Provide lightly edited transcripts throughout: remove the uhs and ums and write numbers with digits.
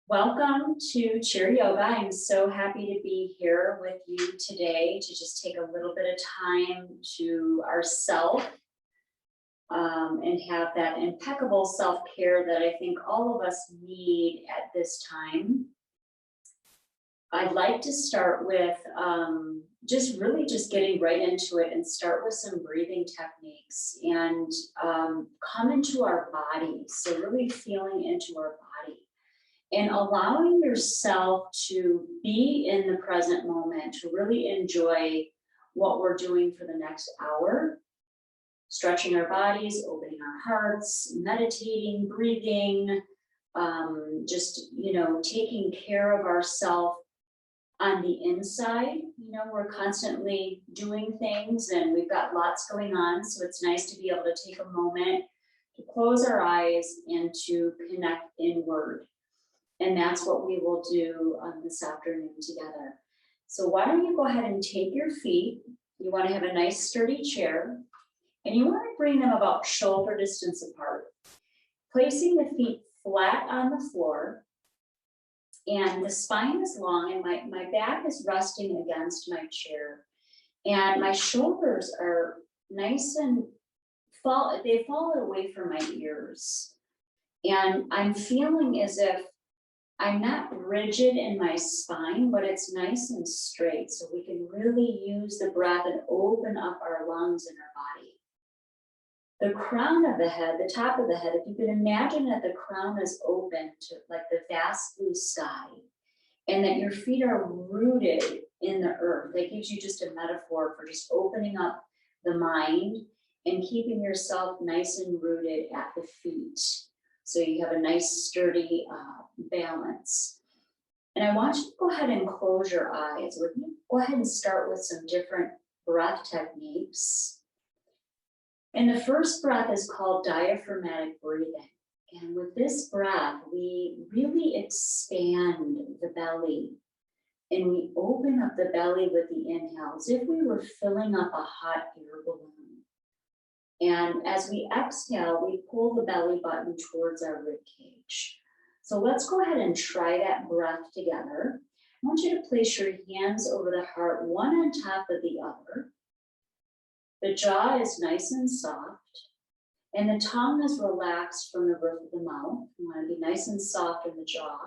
Welcome to Cheer Yoga. I'm so happy to be here with you today to just take a little bit of time to ourselves and have that impeccable self-care that I think all of us need at this time. I'd like to start with just getting right into it and start with some breathing techniques and come into our body. So really feeling into our body. And allowing yourself to be in the present moment, to really enjoy what we're doing for the next hour, stretching our bodies, opening our hearts, meditating, breathing, taking care of ourselves on the inside. We're constantly doing things and we've got lots going on. So it's nice to be able to take a moment to close our eyes and to connect inward. And that's what we will do this afternoon together. So why don't you go ahead and take your feet. You want to have a nice sturdy chair. And you want to bring them about shoulder distance apart. Placing the feet flat on the floor. And the spine is long and my back is resting against my chair. And my shoulders are nice and they fall away from my ears. And I'm feeling as if I'm not rigid in my spine, but it's nice and straight. So we can really use the breath and open up our lungs and our body. The crown of the head, the top of the head, if you can imagine that the crown is open to like the vast blue sky and that your feet are rooted in the earth. That gives you just a metaphor for just opening up the mind and keeping yourself nice and rooted at the feet. So you have a nice sturdy balance. And I want you to go ahead and close your eyes. We're going to go ahead and start with some different breath techniques. And the first breath is called diaphragmatic breathing. And with this breath, we really expand the belly. And we open up the belly with the inhale as if we were filling up a hot air balloon. And as we exhale, we pull the belly button towards our rib cage. So let's go ahead and try that breath together. I want you to place your hands over the heart, one on top of the other. The jaw is nice and soft, and the tongue is relaxed from the roof of the mouth. You want to be nice and soft in the jaw.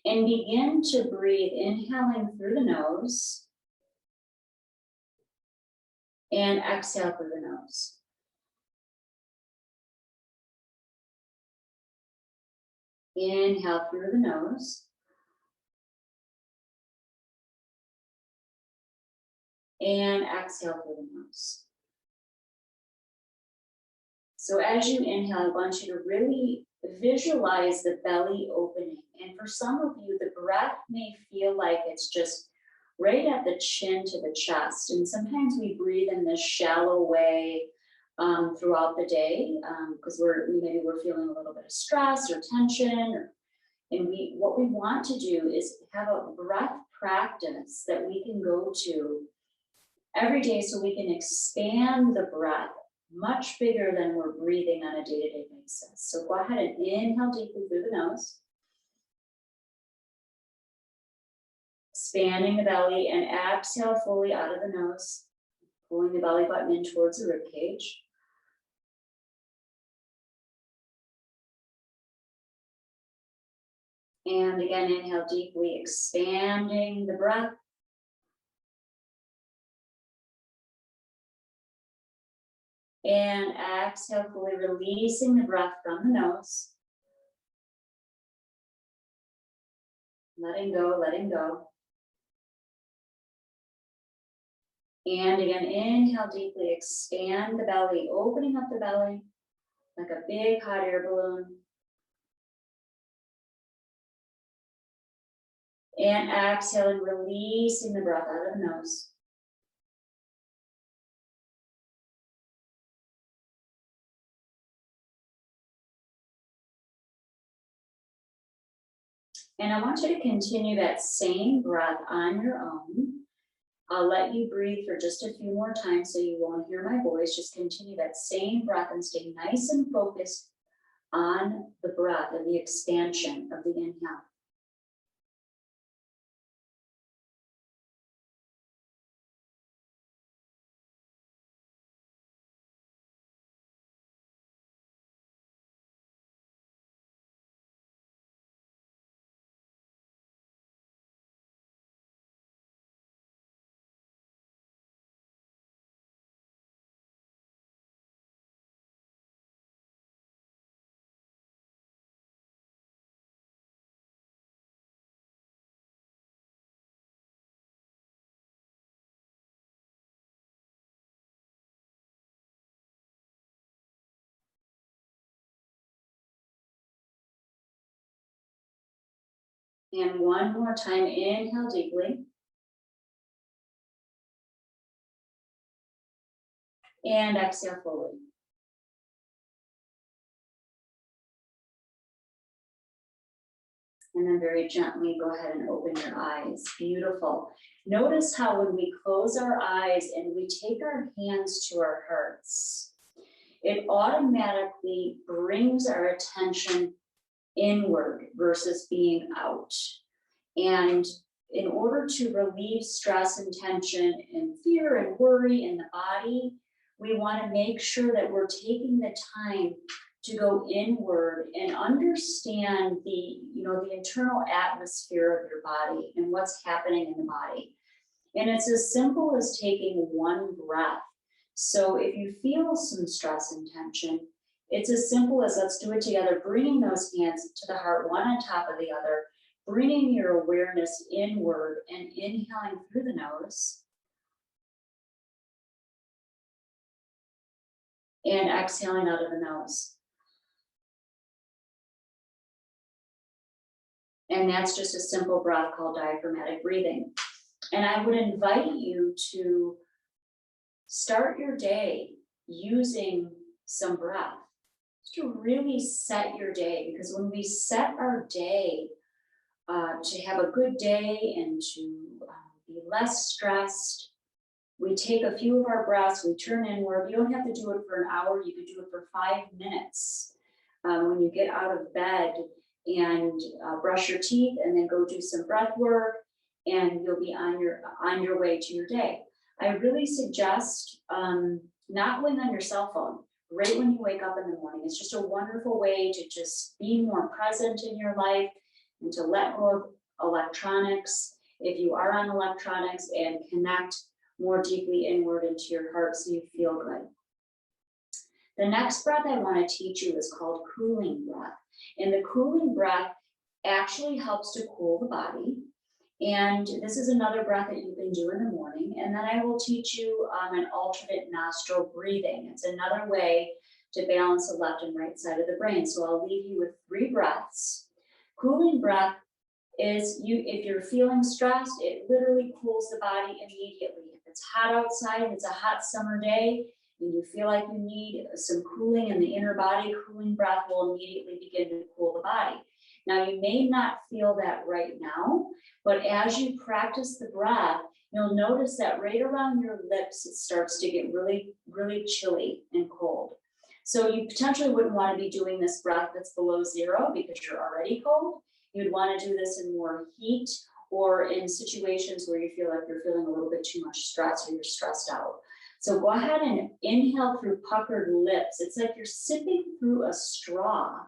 And begin to breathe, inhaling through the nose. And exhale through the nose. Inhale through the nose. And exhale through the nose. So as you inhale, I want you to really visualize the belly opening. And for some of you, the breath may feel like it's just right at the chin to the chest. And sometimes we breathe in this shallow way throughout the day because maybe we're feeling a little bit of stress or tension. What we want to do is have a breath practice that we can go to every day so we can expand the breath much bigger than we're breathing on a day-to-day basis. So go ahead and inhale deeply through the nose. Expanding the belly and exhale fully out of the nose, pulling the belly button in towards the rib cage. And again, inhale deeply, expanding the breath. And exhale fully, releasing the breath from the nose. Letting go, letting go. And again, inhale deeply, expand the belly, opening up the belly like a big hot air balloon. And exhaling, releasing the breath out of the nose. And I want you to continue that same breath on your own. I'll let you breathe for just a few more times so you won't hear my voice. Just continue that same breath and stay nice and focused on the breath and the expansion of the inhale. And one more time, inhale deeply. And exhale fully. And then very gently go ahead and open your eyes. Beautiful. Notice how when we close our eyes and we take our hands to our hearts, it automatically brings our attention inward versus being out. And in order to relieve stress and tension and fear and worry in the body, we want to make sure that we're taking the time to go inward and understand the internal atmosphere of your body and what's happening in the body. And it's as simple as taking one breath. So if you feel some stress and tension, it's as simple as, let's do it together, bringing those hands to the heart, one on top of the other, bringing your awareness inward and inhaling through the nose and exhaling out of the nose. And that's just a simple breath called diaphragmatic breathing. And I would invite you to start your day using some breath to really set your day, because when we set our day to have a good day and to be less stressed, we take a few of our breaths, we turn inward. You don't have to do it for an hour, you could do it for 5 minutes. When you get out of bed and brush your teeth and then go do some breath work, and you'll be on your way to your day. I really suggest not going on your cell phone right when you wake up in the morning. It's just a wonderful way to just be more present in your life and to let go of electronics, if you are on electronics, and connect more deeply inward into your heart so you feel good. The next breath I want to teach you is called cooling breath. And the cooling breath actually helps to cool the body. And this is another breath that you can do in the morning. And then I will teach you an alternate nostril breathing. It's another way to balance the left and right side of the brain. So I'll leave you with 3 breaths. Cooling breath is, if you're feeling stressed, it literally cools the body immediately. If it's hot outside, if it's a hot summer day, and you feel like you need some cooling in the inner body, cooling breath will immediately begin to cool the body. Now, you may not feel that right now, but as you practice the breath, you'll notice that right around your lips, it starts to get really, really chilly and cold. So you potentially wouldn't want to be doing this breath that's below 0 because you're already cold. You'd want to do this in more heat or in situations where you feel like you're feeling a little bit too much stress or you're stressed out. So go ahead and inhale through puckered lips. It's like you're sipping through a straw.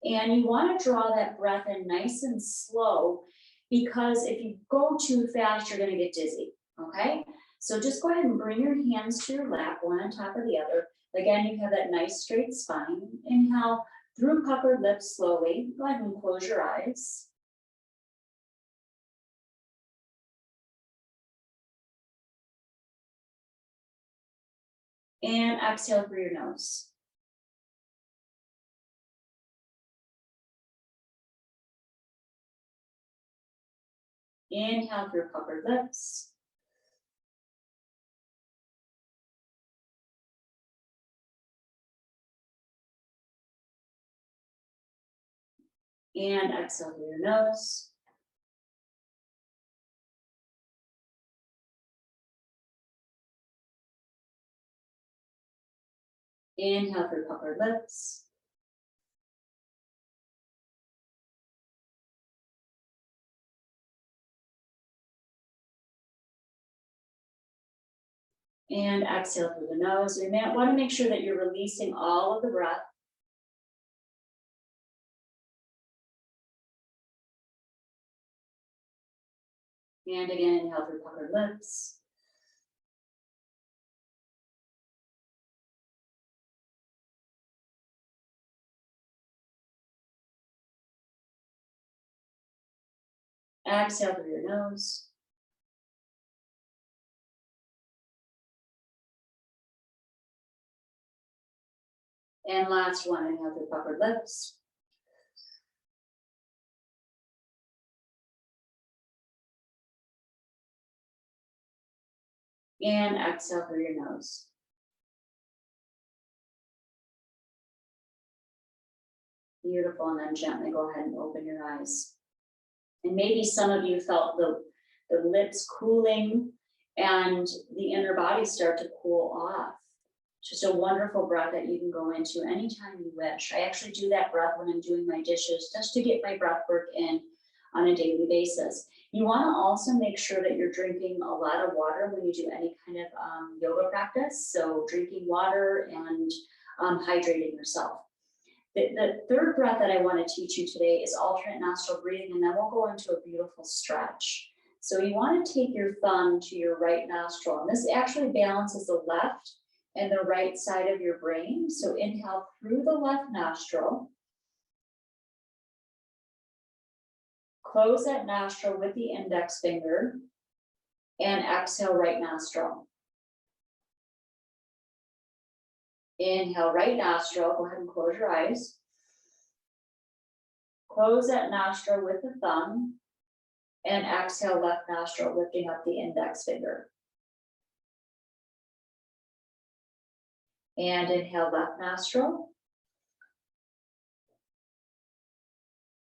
And you want to draw that breath in nice and slow, because if you go too fast, you're going to get dizzy, okay? So just go ahead and bring your hands to your lap, one on top of the other. Again, you have that nice straight spine. Inhale through puckered lips slowly. Go ahead and close your eyes. And exhale through your nose. Inhale through puckered lips. And exhale through your nose. Inhale through puckered lips. And exhale through the nose. You may want to make sure that you're releasing all of the breath. And again, inhale through puckered lips. Exhale through your nose. And last one, inhale through puckered lips. And exhale through your nose. Beautiful, and then gently go ahead and open your eyes. And maybe some of you felt the lips cooling and the inner body start to cool off. Just a wonderful breath that you can go into anytime you wish. I actually do that breath when I'm doing my dishes, just to get my breath work in on a daily basis. You want to also make sure that you're drinking a lot of water when you do any kind of yoga practice. So drinking water and hydrating yourself. The third breath that I want to teach you today is alternate nostril breathing, and then we'll go into a beautiful stretch. So you want to take your thumb to your right nostril, and this actually balances the left and the right side of your brain. So inhale through the left nostril. Close that nostril with the index finger and exhale right nostril. Inhale right nostril, go ahead and close your eyes. Close that nostril with the thumb and exhale left nostril, lifting up the index finger. And inhale left nostril.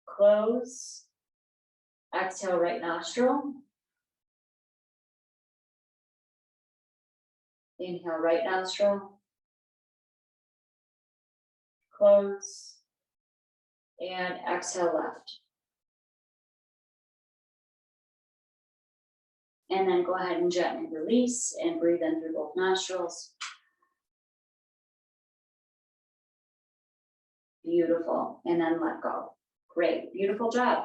Close. Exhale right nostril. Inhale right nostril. Close. And exhale left. And then go ahead and gently release and breathe in through both nostrils. Beautiful. And then let go. Great. Beautiful job.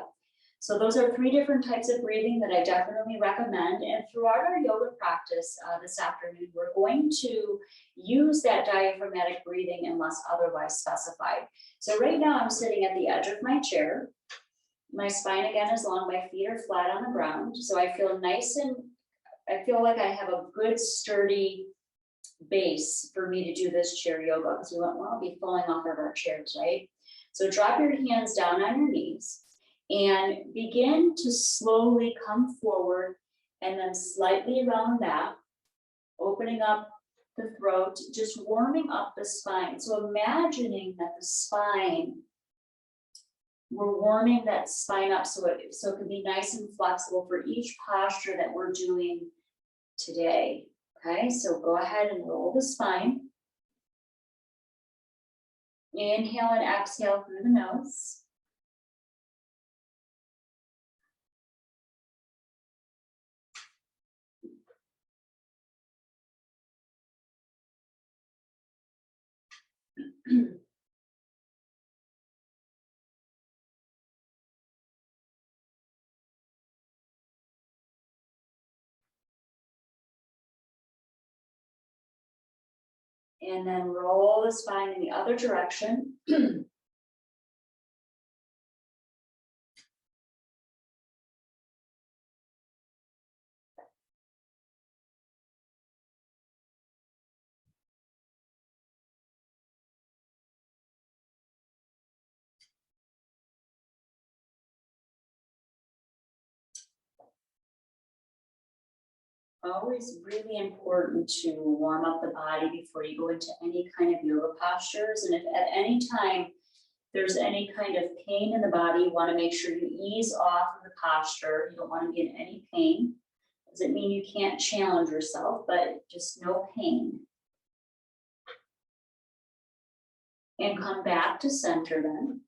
So those are 3 different types of breathing that I definitely recommend. And throughout our yoga practice this afternoon, we're going to use that diaphragmatic breathing unless otherwise specified. So right now I'm sitting at the edge of my chair. My spine again is long, my feet are flat on the ground. So I feel nice and I feel like I have a good sturdy base for me to do this chair yoga, because we won't want to be falling off of our chairs, right? So drop your hands down on your knees and begin to slowly come forward and then slightly round back, opening up the throat, just warming up the spine. So imagining that the spine, we're warming that spine up so it can be nice and flexible for each posture that we're doing today. Okay, so go ahead and roll the spine. Inhale and exhale through the nose. And then roll the spine in the other direction. Always really important to warm up the body before you go into any kind of yoga postures. And if at any time there's any kind of pain in the body, you want to make sure you ease off of the posture. You don't want to be in any pain. Doesn't mean you can't challenge yourself, but just no pain. And come back to center then.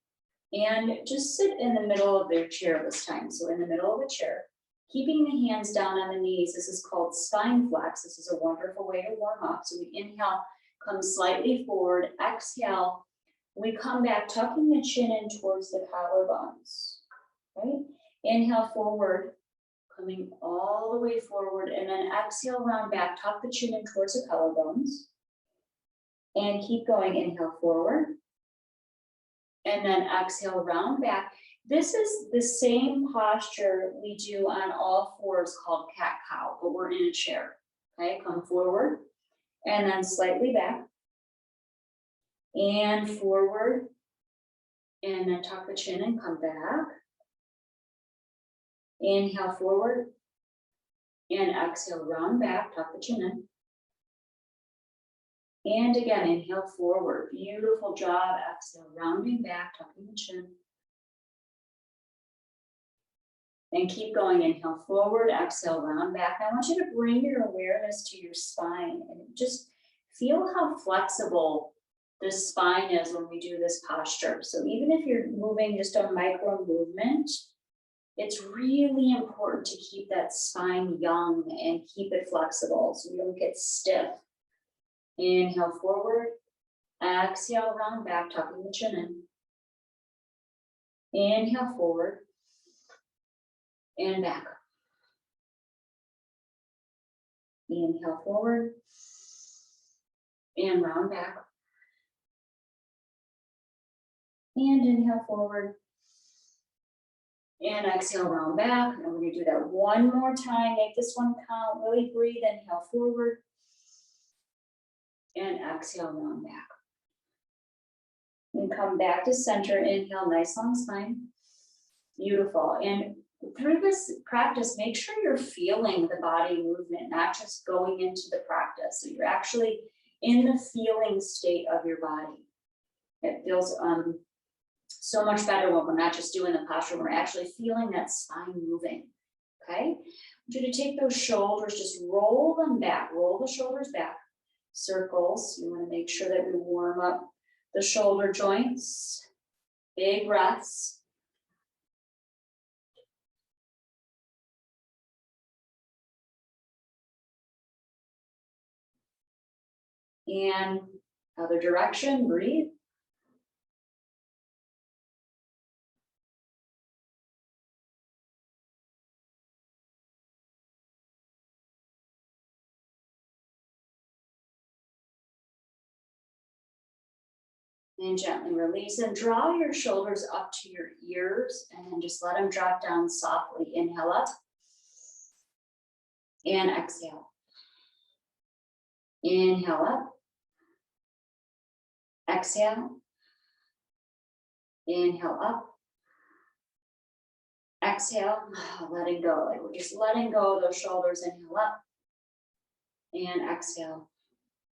And just sit in the middle of their chair this time. So in the middle of the chair. Keeping the hands down on the knees. This is called spine flex. This is a wonderful way to warm up. So we inhale, come slightly forward, exhale. We come back, tucking the chin in towards the collarbones, right? Inhale forward, coming all the way forward, and then exhale, round back, tuck the chin in towards the collarbones. And keep going, inhale forward. And then exhale, round back. This is the same posture we do on all fours called cat-cow, but we're in a chair, okay? Come forward, and then slightly back. And forward, and then tuck the chin and come back. Inhale forward, and exhale, round back, tuck the chin in. And again, inhale forward, beautiful job. Exhale, rounding back, tucking the chin. And keep going, inhale forward, exhale, round back. I want you to bring your awareness to your spine and just feel how flexible the spine is when we do this posture. So even if you're moving just a micro movement, it's really important to keep that spine young and keep it flexible so you don't get stiff. Inhale forward, exhale, round back, tucking the chin in. Inhale forward and back. Inhale forward and round back. And inhale forward. And exhale, round back. And we're going to do that one more time. Make this one count. Really breathe. Inhale forward. And exhale, round back. And come back to center. Inhale, nice long spine. Beautiful. And through this practice, make sure you're feeling the body movement, not just going into the practice. So you're actually in the feeling state of your body. It feels so much better when we're not just doing the posture, we're actually feeling that spine moving, okay? I want you to take those shoulders, just roll them back, roll the shoulders back, circles. You wanna make sure that we warm up the shoulder joints, big breaths. And other direction, breathe. And gently release and draw your shoulders up to your ears and then just let them drop down softly. Inhale up and exhale. Inhale up, exhale, inhale up, exhale, letting go. Like we're just letting go of those shoulders. Inhale up and exhale.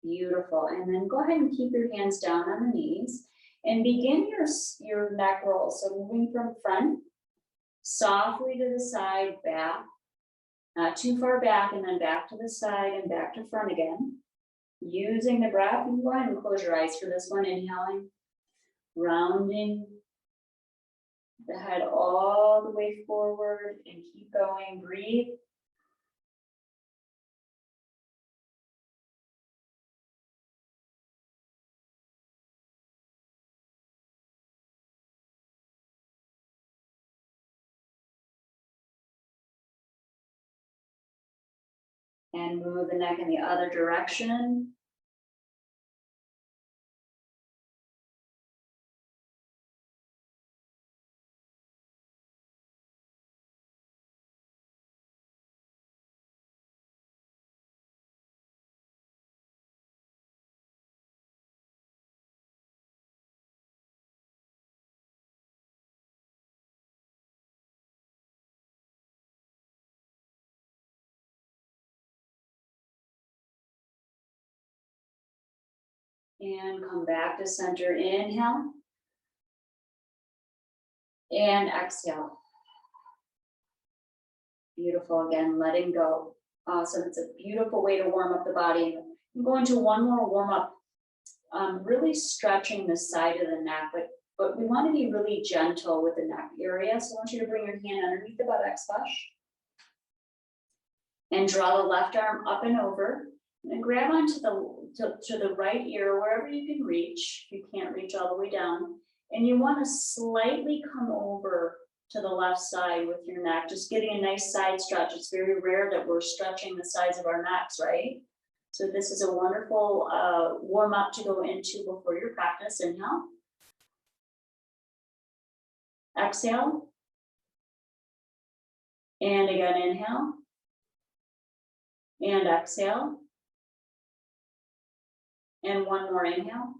Beautiful. And then go ahead and keep your hands down on the knees and begin your neck roll. So moving from front, softly to the side, back, not too far back, and then back to the side and back to front again. Using the breath, you can go ahead and close your eyes for this one. Inhaling, rounding the head all the way forward and keep going. Breathe. And move the neck in the other direction. And come back to center. Inhale. And exhale. Beautiful. Again, letting go. Awesome. It's a beautiful way to warm up the body. I'm going to one more warm up. Really stretching the side of the neck, but we want to be really gentle with the neck area. So I want you to bring your hand underneath the buttocks, Bush. And draw the left arm up and over, and grab onto the right ear, wherever you can reach. You can't reach all the way down. And you want to slightly come over to the left side with your neck, just getting a nice side stretch. It's very rare that we're stretching the sides of our necks, right? So this is a wonderful warm up to go into before your practice. Inhale. Exhale. And again, inhale. And exhale. And one more inhale.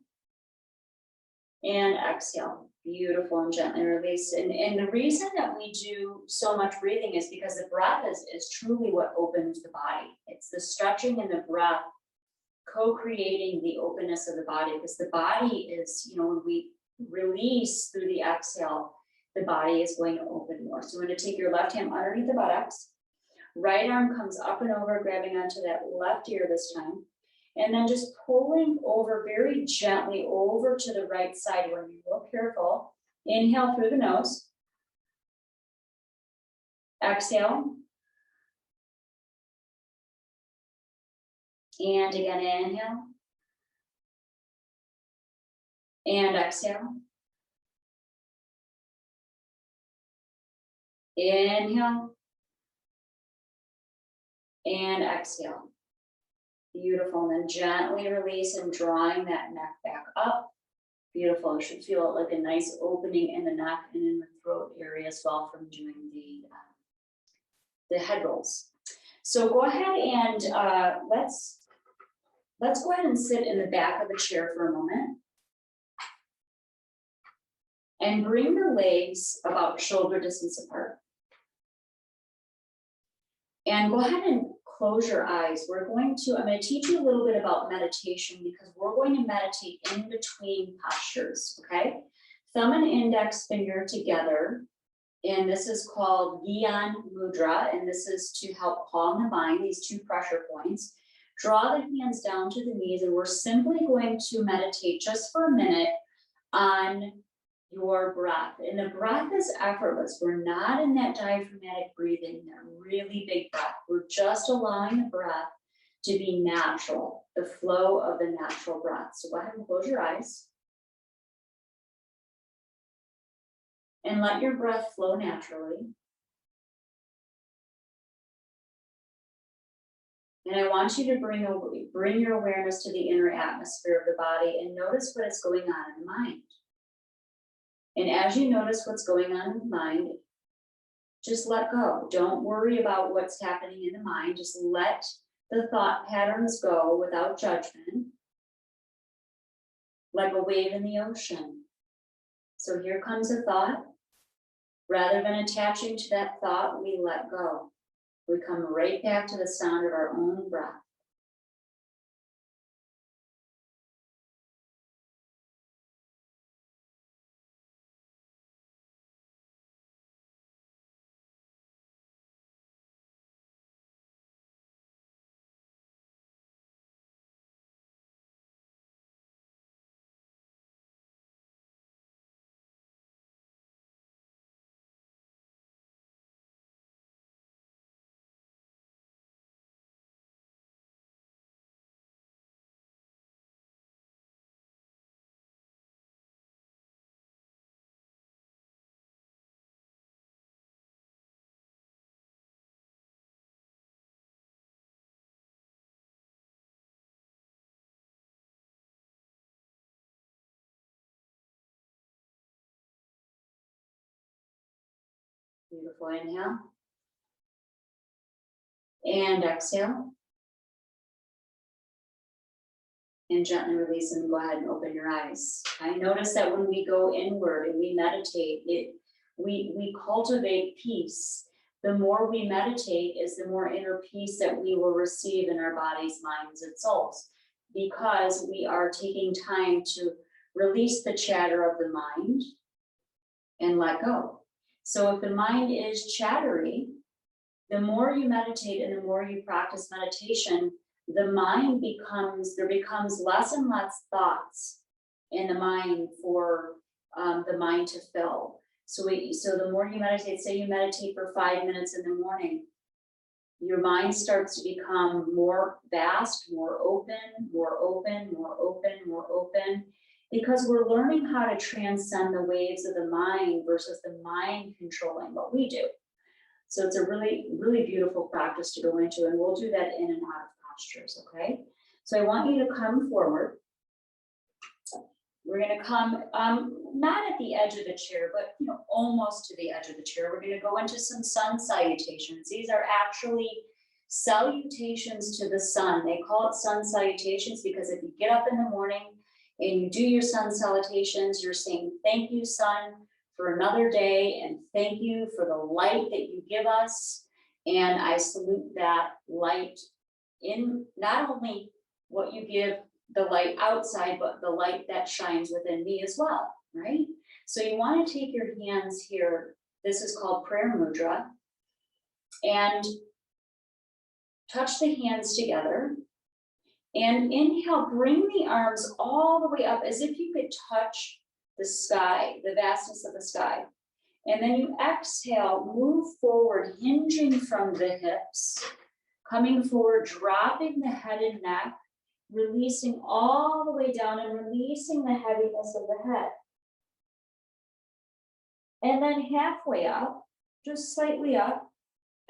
And exhale. Beautiful, and gently release. And the reason that we do so much breathing is because the breath is truly what opens the body. It's the stretching and the breath co-creating the openness of the body, because the body is, when we release through the exhale, the body is going to open more. So we're going to take your left hand underneath the buttocks. Right arm comes up and over, grabbing onto that left ear this time. And then just pulling over very gently over to the right side. When you look careful, inhale through the nose. Exhale. And again, inhale. And exhale. Inhale. And exhale. Beautiful. And then gently release and drawing that neck back up. Beautiful. You should feel it like a nice opening in the neck and in the throat area as well from doing the head rolls. So go ahead and let's go ahead and sit in the back of the chair for a moment. And bring the legs about shoulder distance apart. And go ahead and close your eyes. I'm going to teach you a little bit about meditation, because we're going to meditate in between postures, okay? Thumb and index finger together, and this is called Gyan Mudra, and this is to help calm the mind, these two pressure points. Draw the hands down to the knees, and we're simply going to meditate just for a minute on your breath. And the breath is effortless. We're not in that diaphragmatic breathing, that really big breath. We're just allowing the breath to be natural, the flow of the natural breath. So go ahead and close your eyes. And let your breath flow naturally. And I want you to bring your awareness to the inner atmosphere of the body and notice what is going on in the mind. And as you notice what's going on in the mind, just let go. Don't worry about what's happening in the mind. Just let the thought patterns go without judgment, like a wave in the ocean. So here comes a thought. Rather than attaching to that thought, we let go. We come right back to the sound of our own breath. Beautiful. Inhale. And exhale. And gently release and go ahead and open your eyes. I notice that when we go inward and we meditate, we cultivate peace. The more we meditate is the more inner peace that we will receive in our bodies, minds, and souls, because we are taking time to release the chatter of the mind and let go. So if the mind is chattery, the more you meditate and the more you practice meditation, there becomes less and less thoughts in the mind for the mind to fill. So the more you meditate, say you meditate for 5 minutes in the morning, your mind starts to become more vast, more open, more open, more open, more open, because we're learning how to transcend the waves of the mind versus the mind controlling what we do. So it's a really, really beautiful practice to go into, and we'll do that in and out of postures, okay? So I want you to come forward. We're gonna come, not at the edge of the chair, but almost to the edge of the chair. We're gonna go into some sun salutations. These are actually salutations to the sun. They call it sun salutations because if you get up in the morning and you do your sun salutations, you're saying, thank you, sun, for another day, and thank you for the light that you give us. And I salute that light in not only what you give the light outside, but the light that shines within me as well, right? So you want to take your hands here. This is called prayer mudra. And touch the hands together. And inhale, bring the arms all the way up as if you could touch the sky, the vastness of the sky. And then you exhale, move forward, hinging from the hips, coming forward, dropping the head and neck, releasing all the way down and releasing the heaviness of the head. And then halfway up, just slightly up,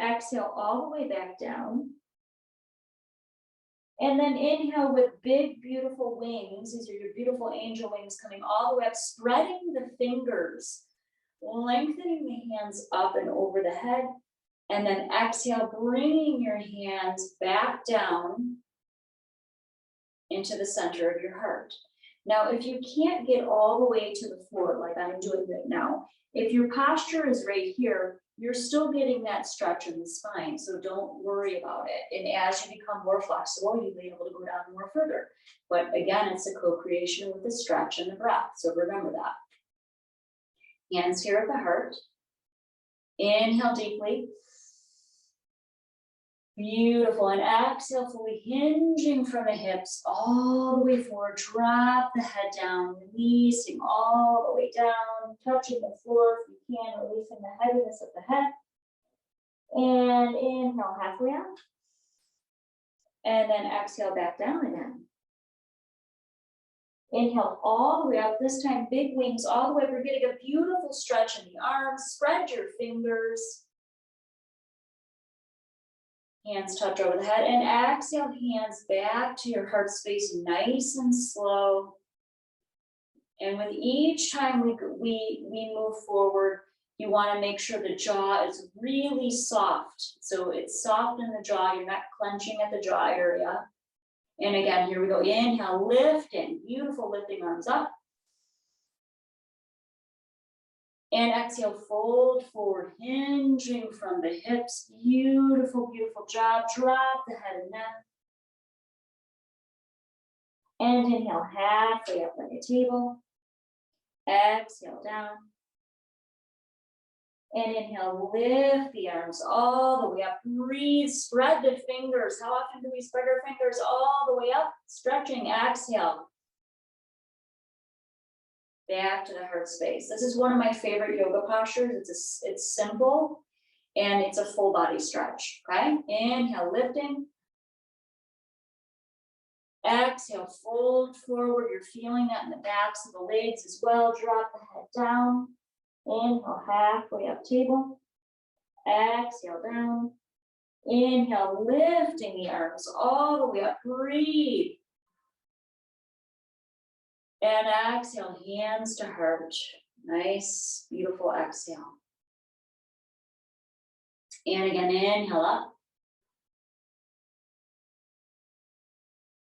exhale all the way back down. And then inhale with big, beautiful wings. These are your beautiful angel wings coming all the way up, spreading the fingers, lengthening the hands up and over the head. And then exhale, bringing your hands back down into the center of your heart. Now, if you can't get all the way to the floor like I'm doing right now, if your posture is right here, you're still getting that stretch in the spine, so don't worry about it. And as you become more flexible, you'll be able to go down more further. But again, it's a co-creation with the stretch and the breath, so remember that. Hands here at the heart. Inhale deeply. Beautiful, and exhale fully, hinging from the hips all the way forward. Drop the head down, releasing all the way down, touching the floor if you can, releasing the heaviness of the head. And inhale halfway out. And then exhale back down again. Inhale all the way up, this time big wings all the way up. We're getting a beautiful stretch in the arms. Spread your fingers. Hands touch over the head, and exhale, hands back to your heart space, nice and slow. And with each time we move forward, you want to make sure the jaw is really soft. So it's soft in the jaw, you're not clenching at the jaw area. And again, here we go. Inhale, lifting, beautiful lifting arms up. And exhale, fold forward, hinging from the hips. Beautiful, beautiful job. Drop the head and neck. And inhale, halfway up like a table. Exhale, down. And inhale, lift the arms all the way up. Breathe, spread the fingers. How often do we spread our fingers all the way up? Stretching, exhale. Back to the heart space. This is one of my favorite yoga postures. It's simple and it's a full body stretch. Okay, inhale, lifting. Exhale, fold forward. You're feeling that in the backs of the legs as well. Drop the head down. Inhale, halfway up table. Exhale, down. Inhale, lifting the arms all the way up. Breathe. And exhale, hands to heart. Nice, beautiful exhale. And again, inhale up.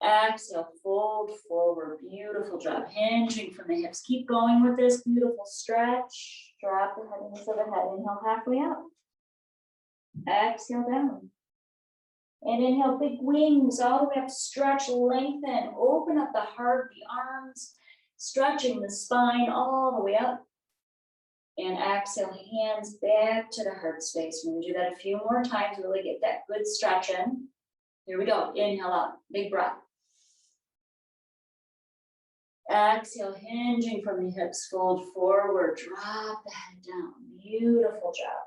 Exhale, fold forward. Beautiful job. Hinging from the hips. Keep going with this beautiful stretch. Drop the heaviness of the head. Inhale, halfway up. Exhale, down. And inhale, big wings all the way up. Stretch, lengthen. Open up the heart, the arms. Stretching the spine all the way up. And exhale, hands back to the heart space. We're going to do that a few more times, really get that good stretch in. Here we go. Inhale up, big breath. Exhale, hinging from the hips, fold forward, drop the head down. Beautiful job.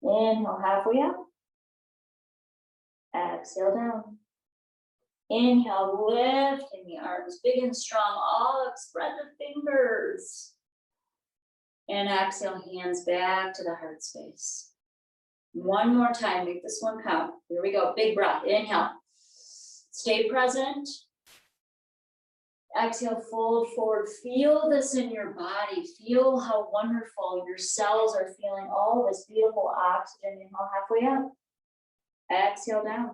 Inhale, halfway up. Exhale down. Inhale, lifting the arms big and strong. Up, spread the fingers. And exhale, hands back to the heart space. One more time, make this one count. Here we go, big breath, inhale. Stay present. Exhale, fold forward. Feel this in your body. Feel how wonderful your cells are feeling all this beautiful oxygen. Inhale, halfway up. Exhale down.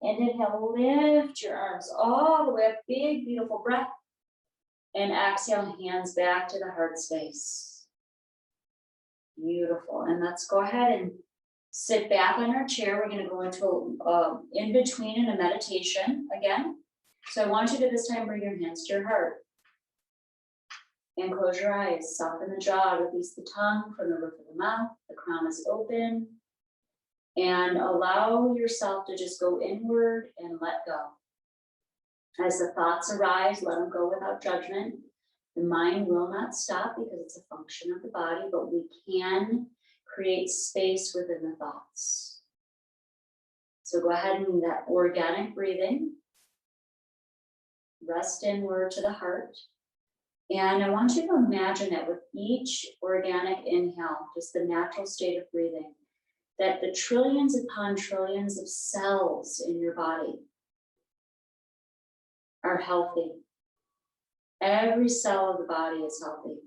And inhale, lift your arms all the way up. Big, beautiful breath. And exhale, hands back to the heart space. Beautiful. And let's go ahead and sit back on our chair. We're going to go into in between in a meditation again. So I want you to this time bring your hands to your heart. And close your eyes. Soften the jaw. Release the tongue from the roof of the mouth. The crown is open. And allow yourself to just go inward and let go. As the thoughts arise, let them go without judgment. The mind will not stop because it's a function of the body, but we can create space within the thoughts. So go ahead and that organic breathing. Rest inward to the heart. And I want you to imagine that with each organic inhale, just the natural state of breathing, that the trillions upon trillions of cells in your body are healthy. Every cell of the body is healthy.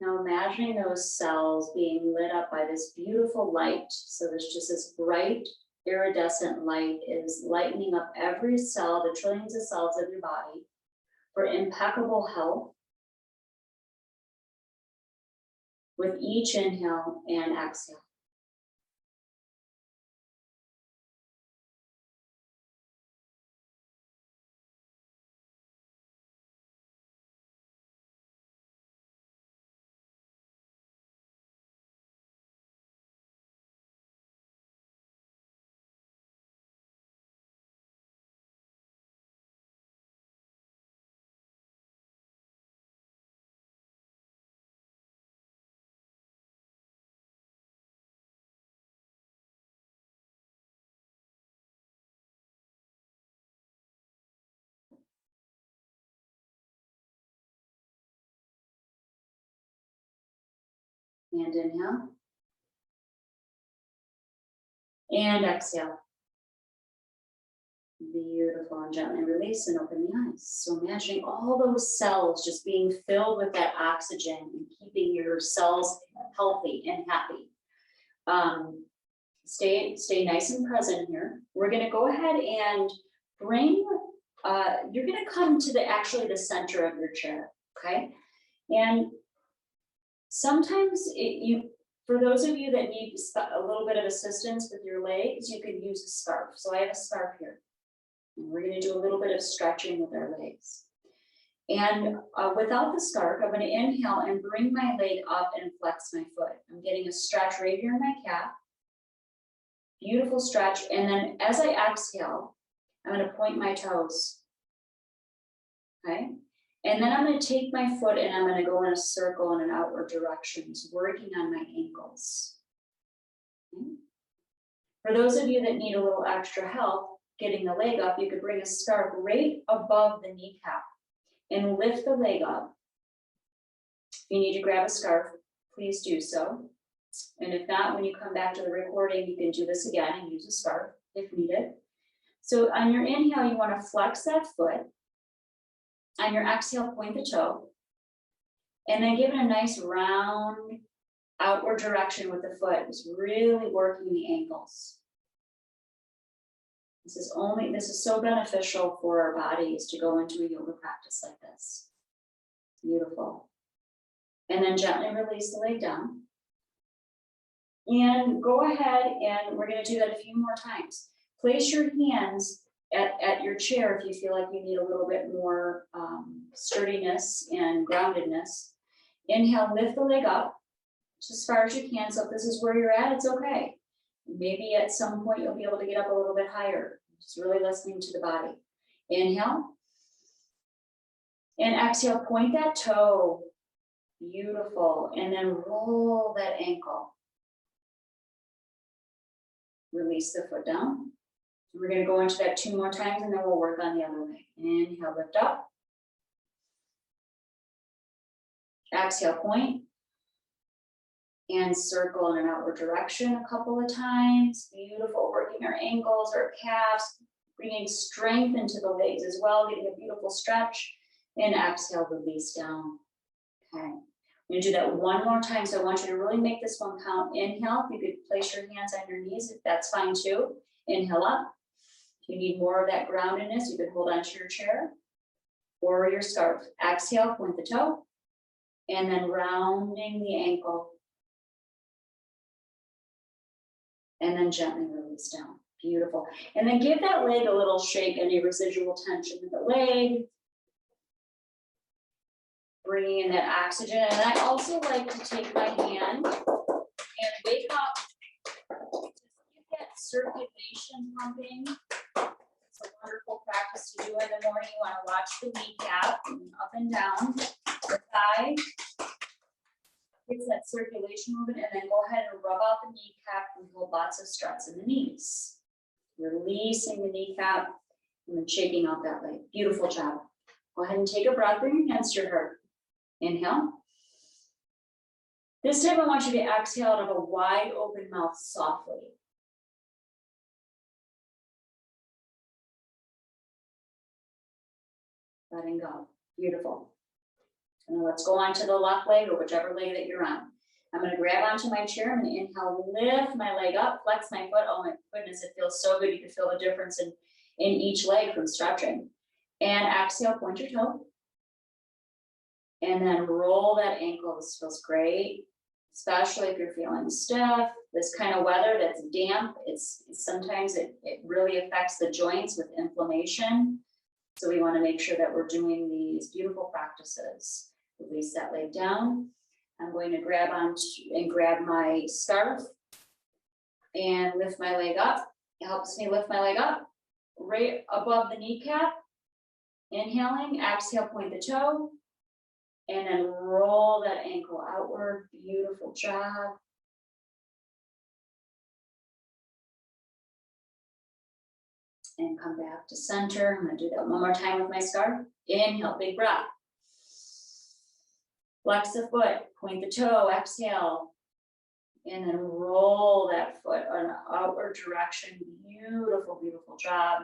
Now imagining those cells being lit up by this beautiful light. So there's just this bright iridescent light is lightening up every cell, the trillions of cells of your body for impeccable health with each inhale and exhale. And inhale. And exhale. Beautiful. And gently release and open the eyes. So imagining all those cells just being filled with that oxygen and keeping your cells healthy and happy. Stay nice and present here. We're going to go ahead and bring, you're going to come to the center of your chair, okay? And sometimes for those of you that need a little bit of assistance with your legs, you can use a scarf. So I have a scarf here. And we're going to do a little bit of stretching with our legs. And without the scarf, I'm going to inhale and bring my leg up and flex my foot. I'm getting a stretch right here in my calf. Beautiful stretch. And then as I exhale, I'm going to point my toes. Okay. And then I'm going to take my foot and I'm going to go in a circle in an outward direction, working on my ankles. Okay. For those of you that need a little extra help getting the leg up, you could bring a scarf right above the kneecap and lift the leg up. If you need to grab a scarf, please do so. And if not, when you come back to the recording, you can do this again and use a scarf if needed. So on your inhale, you want to flex that foot. On your exhale, point the toe. And then give it a nice round outward direction with the foot. It's really working the ankles. This is so beneficial for our bodies to go into a yoga practice like this. Beautiful. And then gently release the leg down. And go ahead, and we're going to do that a few more times. Place your hands at your chair if you feel like you need a little bit more sturdiness and groundedness. Inhale, lift the leg up just as far as you can. So if this is where you're at, it's okay. Maybe at some point you'll be able to get up a little bit higher. Just really listening to the body. Inhale. And exhale, point that toe. Beautiful. And then roll that ankle. Release the foot down. We're going to go into that 2 more times, and then we'll work on the other leg. Inhale, lift up. Exhale, point. And circle in an outward direction a couple of times. Beautiful, working our ankles, our calves, bringing strength into the legs as well, getting a beautiful stretch. And exhale, release down. Okay, I'm going to do that 1 more time. So I want you to really make this one count. Inhale, you could place your hands on your knees, if that's fine too. Inhale up. If you need more of that groundedness, you could hold onto your chair or your scarf. Exhale, point the toe. And then rounding the ankle. And then gently release down. Beautiful. And then give that leg a little shake, any residual tension in the leg. Bringing in that oxygen. And I also like to take my hand and wake up. Just get that circulation pumping. It's a wonderful practice to do in the morning. You want to watch the kneecap up and down, the thigh. It's that circulation movement, and then go ahead and rub out the kneecap and hold lots of stretch in the knees. Releasing the kneecap and then shaking out that leg. Beautiful job. Go ahead and take a breath, bring your hands to your heart. Inhale. This time I want you to exhale out of a wide open mouth softly. Letting go. Beautiful. And let's go on to the left leg or whichever leg that you're on. I'm going to grab onto my chair. I'm going to inhale, lift my leg up, flex my foot. Oh my goodness, it feels so good. You can feel the difference in each leg from stretching. And exhale, point your toe. And then roll that ankle. This feels great, especially if you're feeling stiff. This kind of weather that's damp, sometimes it really affects the joints with inflammation. So we want to make sure that we're doing these beautiful practices. Release that leg down. I'm going to grab my scarf and lift my leg up. It helps me lift my leg up right above the kneecap. Inhaling, exhale, point the toe, and then roll that ankle outward. Beautiful job. And come back to center. I'm going to do that 1 more time with my scarf. Inhale, big breath. Flex the foot, point the toe, exhale. And then roll that foot in an outward direction. Beautiful, beautiful job.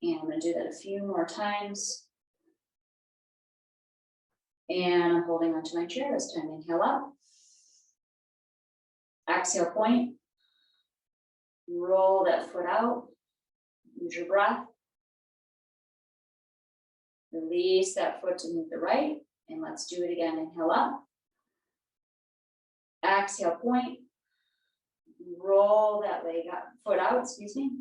And I'm going to do that a few more times. And I'm holding onto my chair this time. Inhale up. Exhale, point. Roll that foot out. Use your breath. Release that foot to move the right. And let's do it again. Inhale up. Exhale, point. Roll that leg up, foot out, excuse me.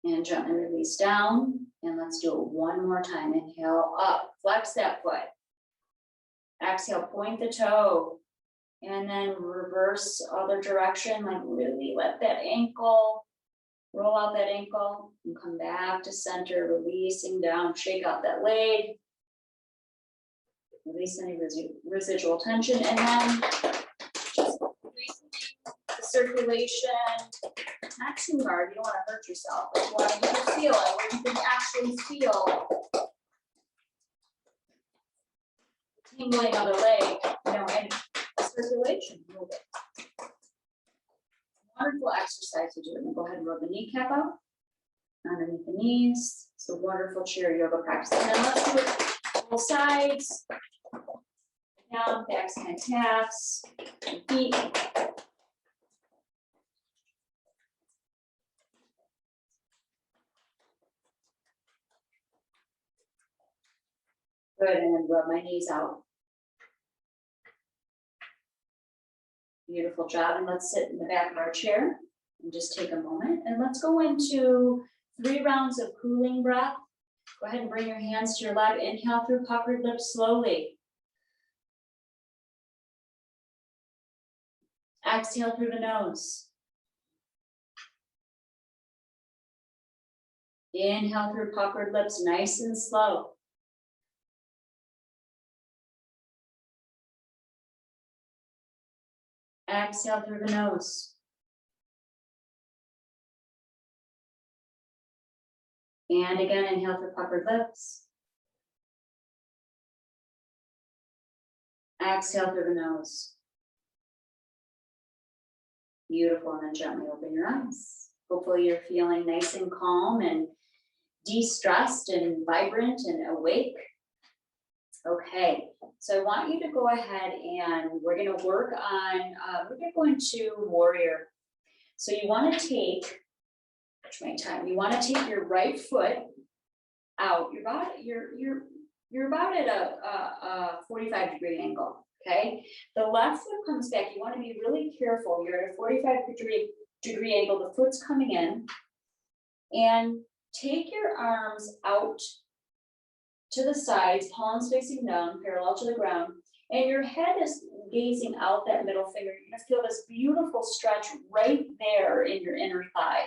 And gently release down. And let's do it 1 more time. Inhale up, flex that foot. Exhale, point the toe. And then reverse other direction, like really let that ankle, roll out that ankle and come back to center, releasing down, shake out that leg. Release any residual tension, and then just releasing the circulation. Not too hard, you don't want to hurt yourself, but you want to get a feel it where you can actually feel the tingling of the leg, and the circulation moving. Wonderful exercise to do. And then go ahead and rub the kneecap out underneath the knees. It's a wonderful chair yoga practice. And then let's do it both sides. down, backs kind of taps, feet. Good, and then rub my knees out. Beautiful job, and let's sit in the back of our chair and just take a moment, and let's go into 3 rounds of cooling breath. Go ahead and bring your hands to your lap. Inhale through puckered lips slowly. Exhale through the nose. Inhale through puckered lips, nice and slow. Exhale through the nose. And again, inhale through puckered lips. Exhale through the nose. Beautiful, and then gently open your eyes. Hopefully you're feeling nice and calm and de-stressed and vibrant and awake. Okay, so I want you to go ahead and we're gonna work on, we're gonna go into warrior. So you wanna take, watch my time, you wanna take your right foot out. You're about at a 45-degree angle, okay? The left foot comes back. You wanna be really careful. You're at a 45-degree angle, the foot's coming in. And take your arms out to the sides, palms facing down, parallel to the ground, and your head is gazing out that middle finger. You're gonna feel this beautiful stretch right there in your inner thigh.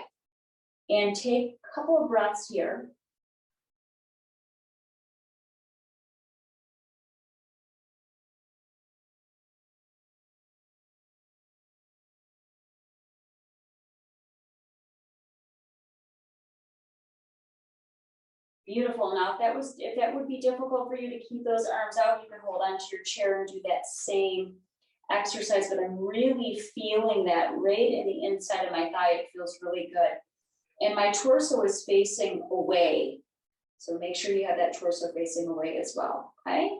And take a couple of breaths here. Beautiful. Now, if that would be difficult for you to keep those arms out, you can hold onto your chair and do that same exercise, but I'm really feeling that right in the inside of my thigh. It feels really good. And my torso is facing away. So make sure you have that torso facing away as well, okay?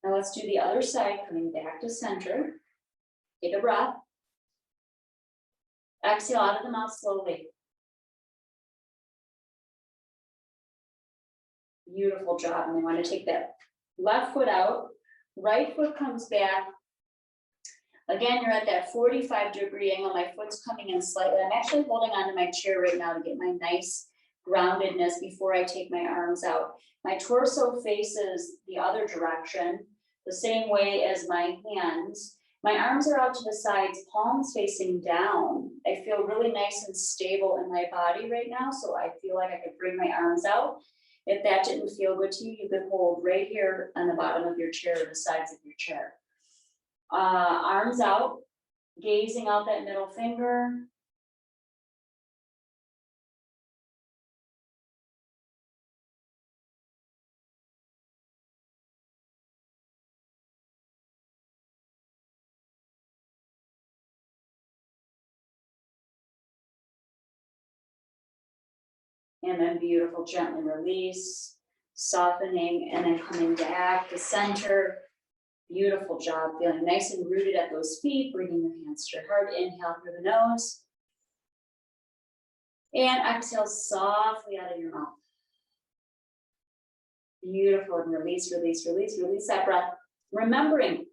Now let's do the other side, coming back to center. Take a breath. Exhale out of the mouth slowly. Beautiful job. And we want to take that left foot out, right foot comes back. Again, you're at that 45-degree angle. My foot's coming in slightly. I'm actually holding onto my chair right now to get my nice groundedness before I take my arms out. My torso faces the other direction, the same way as my hands. My arms are out to the sides, palms facing down. I feel really nice and stable in my body right now, so I feel like I could bring my arms out. If that didn't feel good to you, you could hold right here on the bottom of your chair or the sides of your chair. Arms out, gazing out that middle finger. And then beautiful, gently release, softening, and then coming back to center. Beautiful job, feeling nice and rooted at those feet, bringing your hands to your heart. Inhale through the nose. And exhale softly out of your mouth. Beautiful, and release, release, release, release that breath. Remembering,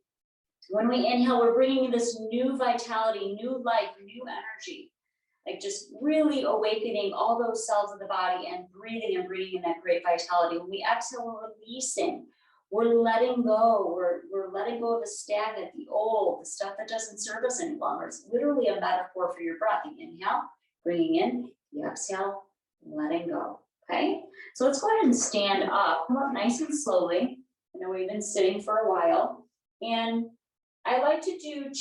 when we inhale, we're bringing this new vitality, new life, new energy. Like just really awakening all those cells of the body and breathing in that great vitality. When we exhale, we're releasing. We're letting go. We're letting go of the stagnant, the old, the stuff that doesn't serve us any longer. It's literally a metaphor for your breath. You inhale, bringing in, you exhale, letting go. Okay? So let's go ahead and stand up. Come up nice and slowly. I know we've been sitting for a while. And I like to do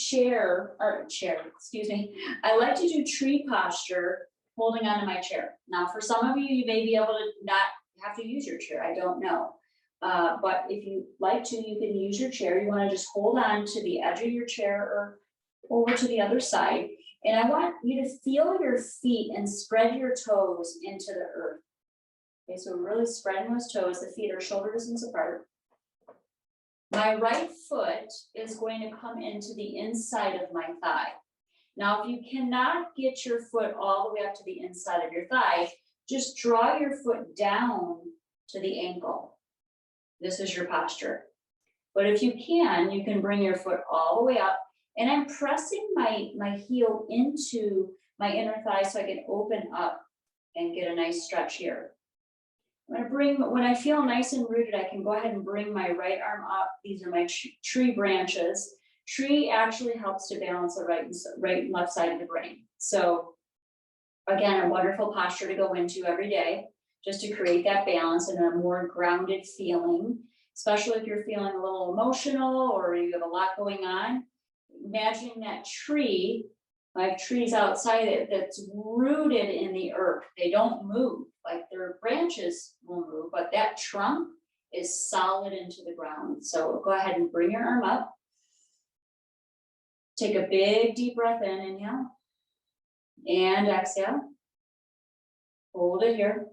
I like to do tree posture, holding onto my chair. Now, for some of you, you may be able to not have to use your chair. I don't know. But if you like to, you can use your chair. You want to just hold on to the edge of your chair or over to the other side. And I want you to feel your feet and spread your toes into the earth. Okay, so really spreading those toes. The feet are shoulder distance apart. My right foot is going to come into the inside of my thigh. Now, if you cannot get your foot all the way up to the inside of your thigh, just draw your foot down to the ankle. This is your posture. But if you can bring your foot all the way up, and I'm pressing my heel into my inner thigh so I can open up and get a nice stretch here. I'm going to bring, when I feel nice and rooted, I can go ahead and bring my right arm up. These are my tree branches. Tree actually helps to balance the right and left side of the brain. So again, a wonderful posture to go into every day, just to create that balance and a more grounded feeling, especially if you're feeling a little emotional or you have a lot going on. Imagine that tree. I have trees outside it that's rooted in the earth. They don't move, like their branches will move, but that trunk is solid into the ground. So go ahead and bring your arm up. Take a big deep breath in, inhale, and exhale. Hold it here.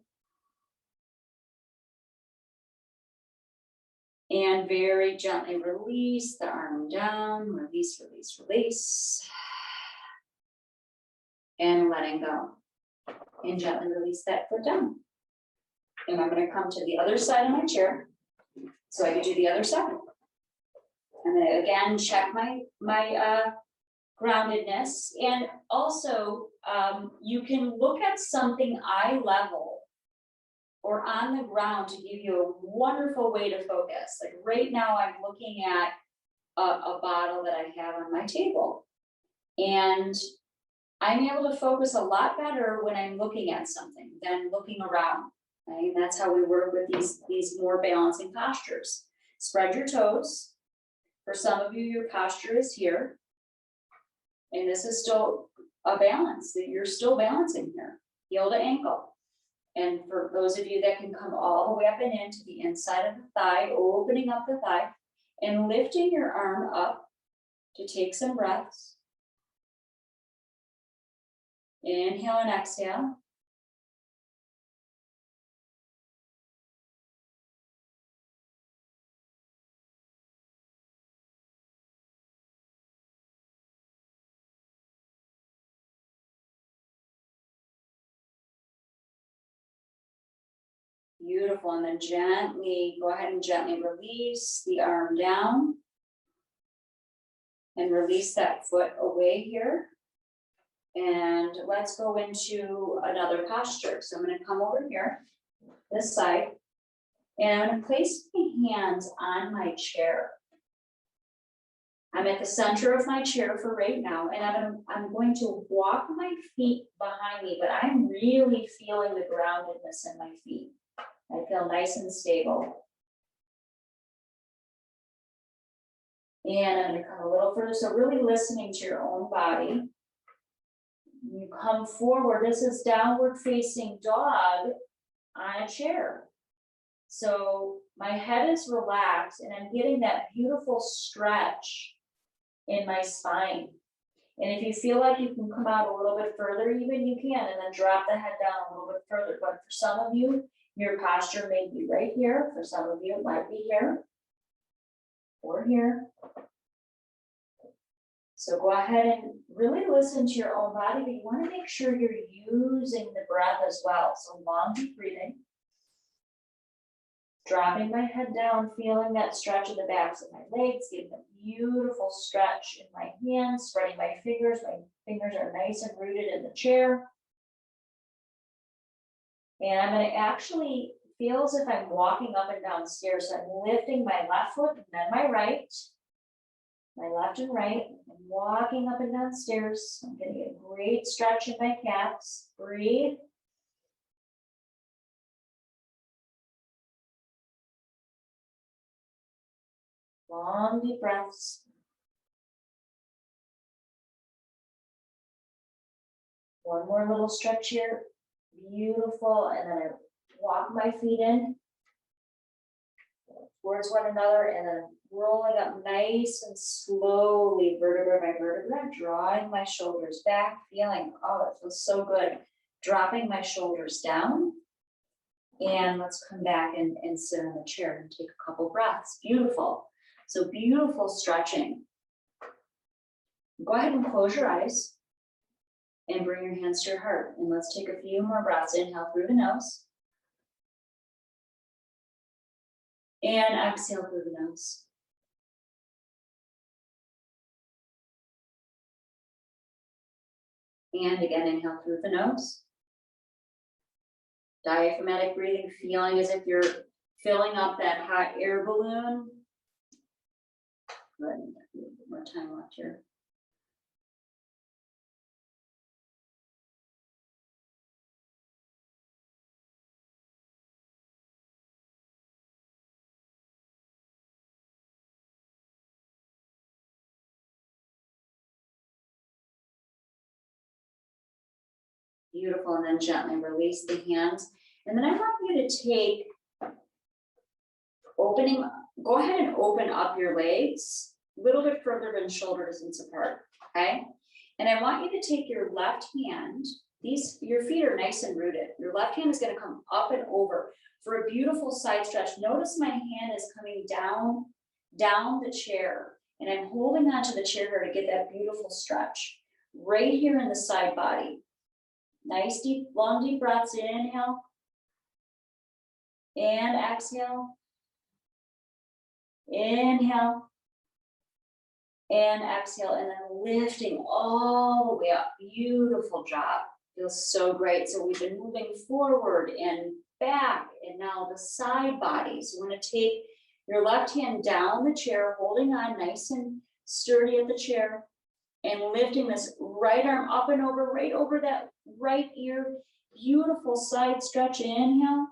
And very gently release the arm down, release, release, release. And letting go. And gently release that foot down. And I'm going to come to the other side of my chair so I can do the other side. I'm going to again check my groundedness. And also, you can look at something eye level or on the ground to give you a wonderful way to focus. Like right now, I'm looking at a bottle that I have on my table. And I'm able to focus a lot better when I'm looking at something than looking around. Right? And that's how we work with these more balancing postures. Spread your toes. For some of you, your posture is here. And this is still a balance that you're still balancing here, heel to ankle. And for those of you that can come all the way up and into the inside of the thigh, opening up the thigh and lifting your arm up to take some breaths. Inhale and exhale. Beautiful. And then gently, go ahead and gently release the arm down. And release that foot away here. And let's go into another posture. So I'm going to come over here, this side, and I'm going to place my hands on my chair. I'm at the center of my chair for right now, and I'm going to walk my feet behind me, but I'm really feeling the groundedness in my feet. I feel nice and stable. And I'm going to come a little further. So really listening to your own body. You come forward. This is downward facing dog on a chair. So my head is relaxed and I'm getting that beautiful stretch in my spine. And if you feel like you can come out a little bit further, even you can, and then drop the head down a little bit further. But for some of you, your posture may be right here. For some of you, it might be here or here. So go ahead and really listen to your own body, but you want to make sure you're using the breath as well. So long, deep breathing. Dropping my head down, feeling that stretch in the backs of my legs, getting a beautiful stretch in my hands, spreading my fingers. My fingers are nice and rooted in the chair. And I'm going to actually feel as if I'm walking up and down stairs. So I'm lifting my left foot and then my right. My left and right, I'm walking up and down stairs. I'm getting a great stretch in my calves. Breathe. Long, deep breaths. One more little stretch here. Beautiful. And then I walk my feet in towards one another and then rolling up nice and slowly, vertebra by vertebra, drawing my shoulders back, feeling, oh, that feels so good. Dropping my shoulders down. And let's come back and sit in the chair and take a couple breaths. Beautiful. So beautiful stretching. Go ahead and close your eyes and bring your hands to your heart. And let's take a few more breaths. Inhale through the nose. And exhale through the nose. And again, inhale through the nose. Diaphragmatic breathing, feeling as if you're filling up that hot air balloon. Go ahead and a little bit more time left here. Beautiful, and then gently release the hands. And then I want you to take, go ahead and open up your legs a little bit further than shoulder distance apart, okay? And I want you to take your left hand, your feet are nice and rooted. Your left hand is gonna come up and over for a beautiful side stretch. Notice my hand is coming down the chair, and I'm holding onto the chair here to get that beautiful stretch right here in the side body. Nice, deep, long, deep breaths. Inhale. And exhale. Inhale. And exhale. And then lifting all the way up. Beautiful job. Feels so great. So we've been moving forward and back. And now the side body. So you want to take your left hand down the chair, holding on nice and sturdy at the chair. And lifting this right arm up and over, right over that right ear. Beautiful side stretch. Inhale.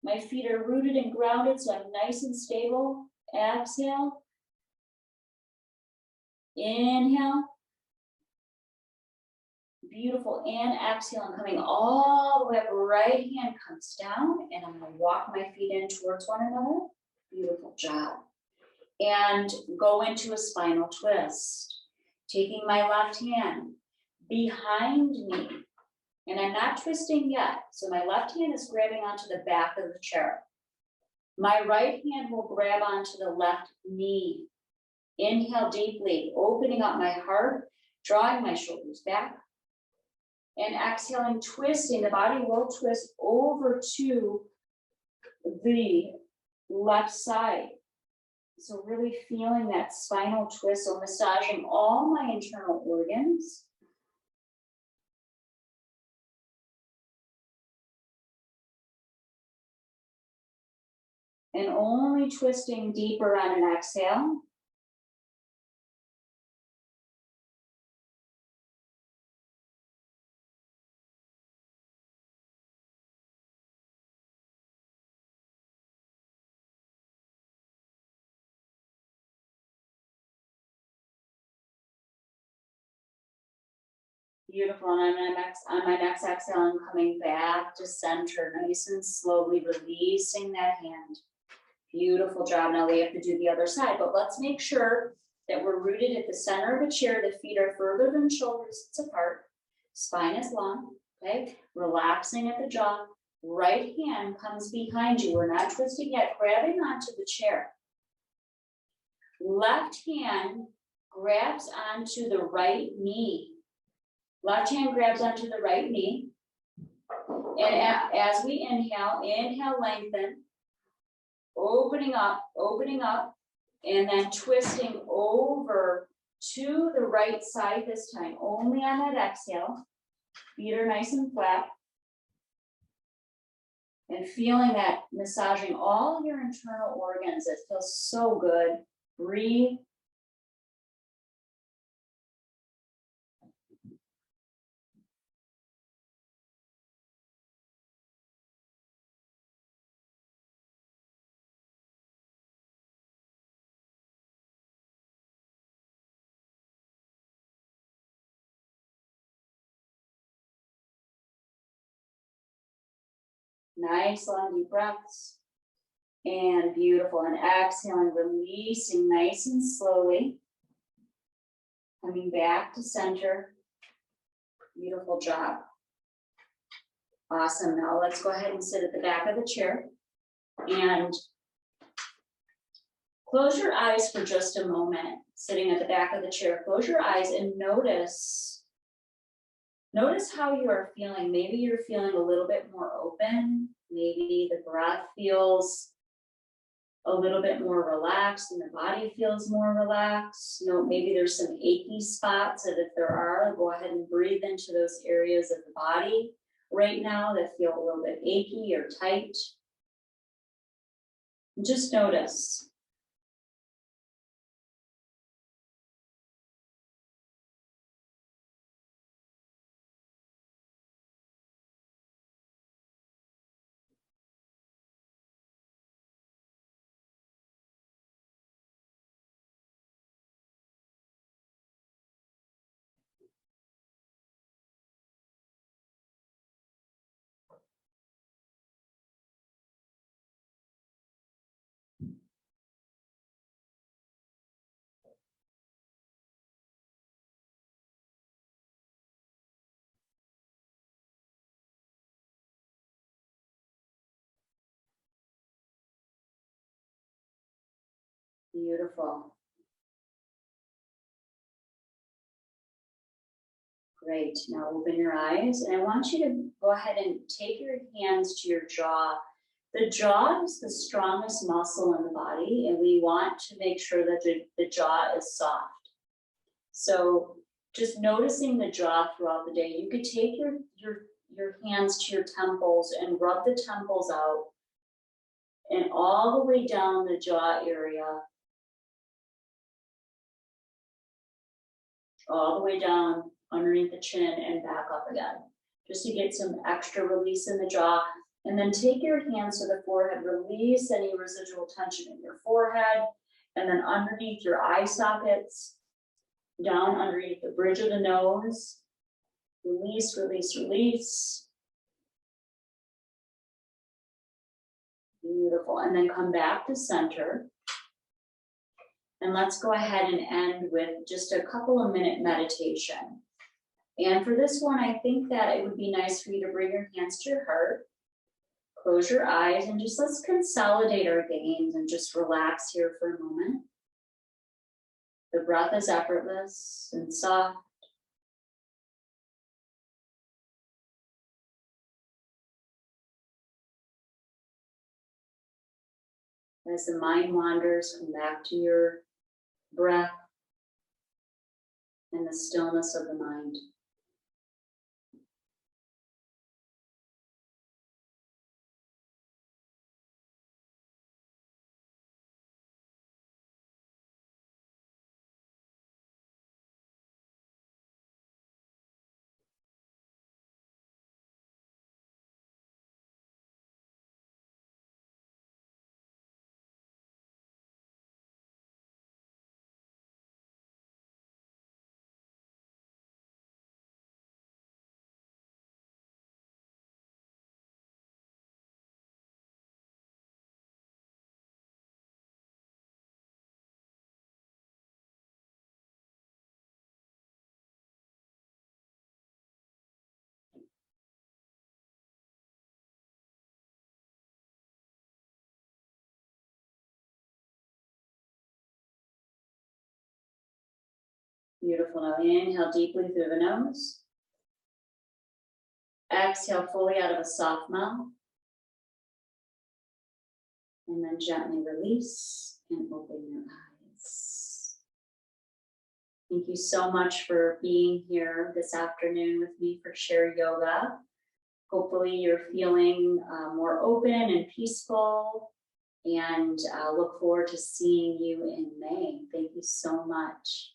My feet are rooted and grounded, so I'm nice and stable. Exhale. Inhale. Beautiful. And exhale. I'm coming all the way up. Right hand comes down, and I'm going to walk my feet in towards one another. Beautiful job. And go into a spinal twist. Taking my left hand behind me, and I'm not twisting yet. So my left hand is grabbing onto the back of the chair. My right hand will grab onto the left knee. Inhale deeply, opening up my heart, drawing my shoulders back. And exhaling, twisting, the body will twist over to the left side. So really feeling that spinal twist, so massaging all my internal organs. And only twisting deeper on an exhale. Beautiful. And on my next exhale, I'm coming back to center, nice and slowly releasing that hand. Beautiful job. Now we have to do the other side, but let's make sure that we're rooted at the center of the chair. The feet are further than shoulders apart. Spine is long, okay? Relaxing at the jaw. Right hand comes behind you. We're not twisting yet, grabbing onto the chair. Left hand grabs onto the right knee. Left hand grabs onto the right knee. And as we inhale, lengthen, opening up, and then twisting over to the right side this time, only on that exhale. Feet are nice and flat. And feeling that massaging all your internal organs. It feels so good. Breathe. Nice long deep breaths. And beautiful. And exhaling, releasing nice and slowly. Coming back to center. Beautiful job. Awesome. Now let's go ahead and sit at the back of the chair. And Close your eyes for just a moment, sitting at the back of the chair. Close your eyes and notice how you are feeling. Maybe you're feeling a little bit more open. Maybe the breath feels a little bit more relaxed and the body feels more relaxed. You know, maybe there's some achy spots, and if there are, go ahead and breathe into those areas of the body right now that feel a little bit achy or tight. And just notice. Beautiful. Great. Now open your eyes, and I want you to go ahead and take your hands to your jaw. The jaw is the strongest muscle in the body, and we want to make sure that the jaw is soft. So just noticing the jaw throughout the day. You could take your hands to your temples and rub the temples out and all the way down the jaw area, all the way down underneath the chin and back up again, just to get some extra release in the jaw. And then take your hands to the forehead, release any residual tension in your forehead, and then underneath your eye sockets, down underneath the bridge of the nose, release, release, release. Beautiful. And then come back to center. And let's go ahead and end with just a couple of minute meditation. And for this one, I think that it would be nice for you to bring your hands to your heart, close your eyes, and just let's consolidate our gains and just relax here for a moment. The breath is effortless and soft. As the mind wanders, come back to your breath and the stillness of the mind. Beautiful. Now inhale deeply through the nose. Exhale fully out of a soft mouth. And then gently release and open your eyes. Thank you so much for being here this afternoon with me for Share Yoga. Hopefully you're feeling more open and peaceful, and look forward to seeing you in May. Thank you so much.